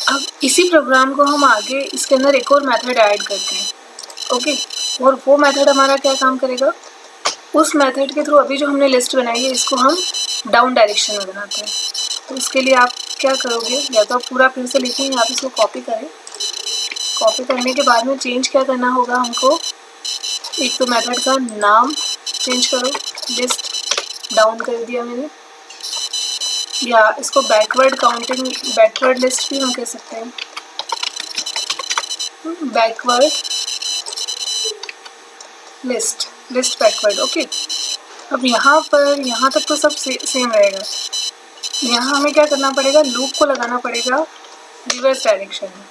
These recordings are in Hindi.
अब इसी प्रोग्राम को हम आगे इसके अंदर एक और मेथड ऐड करते हैं, ओके। और वो मेथड हमारा क्या काम करेगा, उस मेथड के थ्रू अभी जो हमने लिस्ट बनाई है इसको हम डाउन डायरेक्शन में बनाते हैं। तो उसके लिए आप क्या करोगे, या तो आप पूरा फिर से लिखें या आप इसको कॉपी करें। कॉपी करने के बाद में चेंज क्या करना होगा हमको, एक तो मेथड का नाम चेंज करो, लिस्ट डाउन कर दिया मैंने, या इसको बैकवर्ड काउंटिंग, बैकवर्ड लिस्ट भी हम कह सकते हैं, backward list, list backward, okay. अब यहाँ पर यहाँ तक तो सब सेम रहेगा। यहाँ हमें क्या करना पड़ेगा, लूप को लगाना पड़ेगा रिवर्स डायरेक्शन में।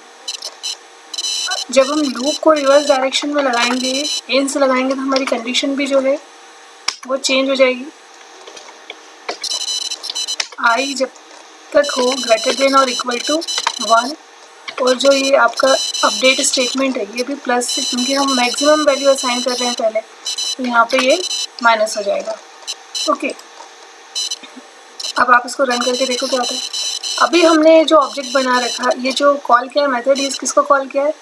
जब हम लूप को रिवर्स डायरेक्शन में लगाएंगे, एन से लगाएंगे, तो हमारी कंडीशन भी जो है वो चेंज हो जाएगी। आई जब तक हो ग्रेटर देन और इक्वल टू 1, और जो ये आपका अपडेट स्टेटमेंट है ये भी प्लस से, क्योंकि हम मैक्सिमम वैल्यू असाइन कर रहे हैं पहले, तो यहाँ पे ये माइनस हो जाएगा, ओके। अब आप इसको रन करके देखो क्या होता है। अभी हमने जो ऑब्जेक्ट बना रखा, ये जो कॉल किया है मेथड, ये किसको कॉल किया है,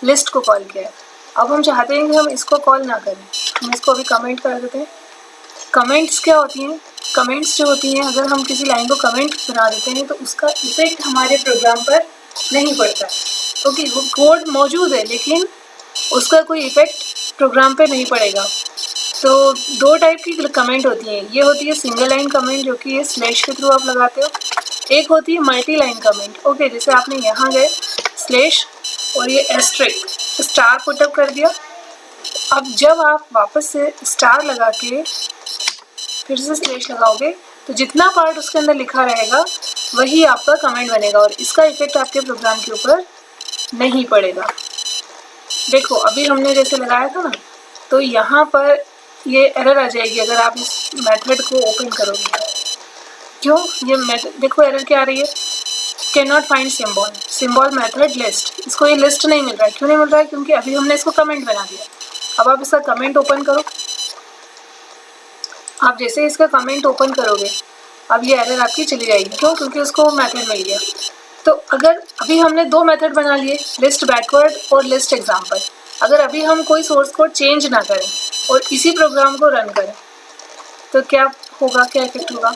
लिस्ट को कॉल किया है। अब हम चाहते हैं कि हम इसको कॉल ना करें, हम इसको अभी कमेंट कर देते हैं। कमेंट्स क्या होती हैं, कमेंट्स जो होती हैं, अगर हम किसी लाइन को कमेंट बना देते हैं तो उसका इफेक्ट हमारे प्रोग्राम पर नहीं पड़ता, ओके। वो कोड मौजूद है लेकिन उसका कोई इफेक्ट प्रोग्राम पे नहीं पड़ेगा। तो दो टाइप की कमेंट होती हैं, ये होती है सिंगल लाइन कमेंट जो कि ये स्लैश के थ्रू आप लगाते हो, एक होती है मल्टी लाइन कमेंट, ओके। जैसे आपने यहाँ गए स्लैश और ये एस्ट्रिक स्टार पुटअप कर दिया। अब जब आप वापस से स्टार लगा के फिर से स्लैश लगाओगे तो जितना पार्ट उसके अंदर लिखा रहेगा वही आपका कमेंट बनेगा, और इसका इफेक्ट आपके प्रोग्राम के ऊपर नहीं पड़ेगा। देखो अभी हमने जैसे लगाया था ना, तो यहाँ पर ये एरर आ जाएगी अगर आप इस मेथड को ओपन करोगे। क्यों, ये मेथड देखो एरर क्या आ रही है, can not find symbol, symbol method list, इसको ये लिस्ट नहीं मिल रहा है। क्यों नहीं मिल रहा है, क्योंकि अभी हमने इसको कमेंट बना दिया। अब आप इसका कमेंट ओपन करो, आप जैसे इसका कमेंट ओपन करोगे अब ये एरर आपकी चली जाएगी। क्यों, क्योंकि उसको मेथड मिल गया। तो अगर अभी हमने दो मेथड बना लिए, लिस्ट बैकवर्ड और लिस्ट एग्जाम्पल, अगर अभी हम कोई सोर्स कोड चेंज ना करें और इसी प्रोग्राम को रन करें तो क्या होगा, क्या इफेक्ट होगा।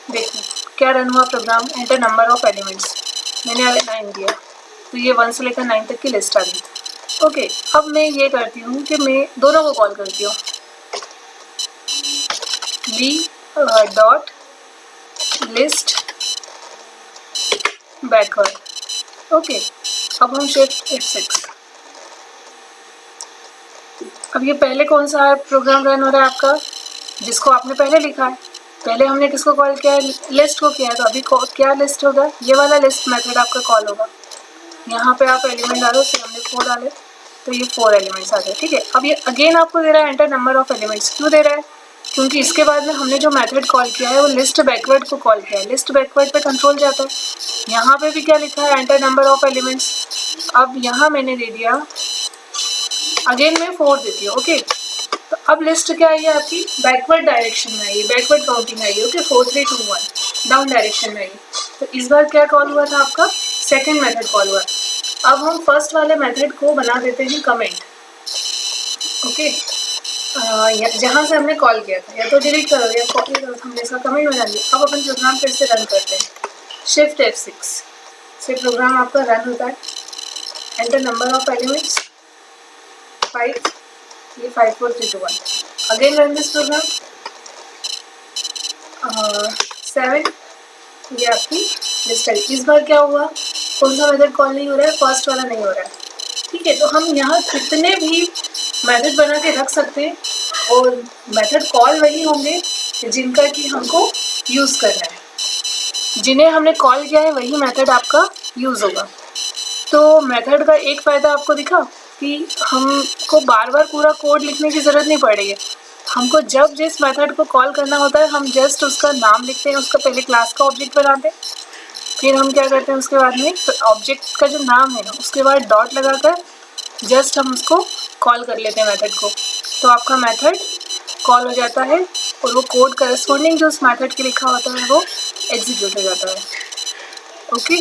देखो क्या रन हुआ program, enter number of elements, मैंने 9 दिया तो ये 1 से लेकर 9 तक की लिस्ट आ गई, ओके। अब मैं ये करती हूँ कि मैं दोनों को कॉल करती हूँ, डॉट लिस्ट बैकवर्ड, ओके। अब हम शिफ्ट F6, अब ये पहले कौन सा प्रोग्राम रन हो रहा है आपका, जिसको आपने पहले लिखा है। पहले हमने किसको कॉल किया है, लिस्ट को किया है, तो अभी क्या लिस्ट होगा, ये वाला लिस्ट मेथड आपका कॉल होगा। यहाँ पे आप एलिमेंट डालो, से हमने 4 डाले तो ये 4 एलिमेंट्स आ गए, ठीक है। अब ये अगेन आपको दे रहा है एंटर नंबर ऑफ एलिमेंट्स, क्यों दे रहा है, क्योंकि इसके बाद में हमने जो मेथड कॉल किया है वो लिस्ट बैकवर्ड को कॉल किया है, लिस्ट बैकवर्ड पे कंट्रोल जाता है। यहाँ पे भी क्या लिखा है, एंटर नंबर ऑफ एलिमेंट्स। अब यहाँ मैंने दे दिया, अगेन मैं 4 देती हूँ, ओके। तो अब लिस्ट क्या आई है आपकी, बैकवर्ड डायरेक्शन में आई है, बैकवर्ड काउंटिंग आई है, ओके। 4 3 2 1 डाउन डायरेक्शन में आई। तो इस बार क्या कॉल हुआ था आपका, सेकंड मेथड कॉल हुआ। अब हम फर्स्ट वाले मेथड को बना देते हैं कमेंट, ओके। जहाँ से हमने कॉल किया था, या तो डिलीट करो या कॉपी करो, हमने इसका कमेंट बना दिया। अब अपन प्रोग्राम फिर से रन करते हैं, शिफ्ट F6 से प्रोग्राम आपका रन होता है। एंटर नंबर ऑफ एलिमेंट्स 5, ये 5 4 3 2 1, अगेन रन दिस प्रोग्राम। 7, ये आपकी लिस्ट है। इस बार क्या हुआ, कौन सा मेथड कॉल नहीं हो रहा है, फर्स्ट वाला नहीं हो रहा है, ठीक है। तो हम यहाँ कितने भी मेथड बना के रख सकते हैं और मेथड कॉल वही होंगे जिनका कि हमको यूज़ करना है, जिन्हें हमने कॉल किया है वही मेथड आपका यूज़ होगा। तो मेथड का एक फ़ायदा आपको दिखा कि हमको बार बार पूरा कोड लिखने की ज़रूरत नहीं पड़ेगी। हमको जब जिस मेथड को कॉल करना होता है हम जस्ट उसका नाम लिखते हैं, उसका पहले क्लास का ऑब्जेक्ट बनाते हैं, फिर हम क्या करते हैं उसके बाद में ऑब्जेक्ट का जो नाम है उसके बाद डॉट लगाकर जस्ट हम उसको कॉल कर लेते हैं मेथड को। तो आपका मेथड कॉल हो जाता है और वो कोड करस्पॉन्डिंग जो उस मेथड के लिखा होता है वो एग्जीक्यूट हो जाता है, ओके।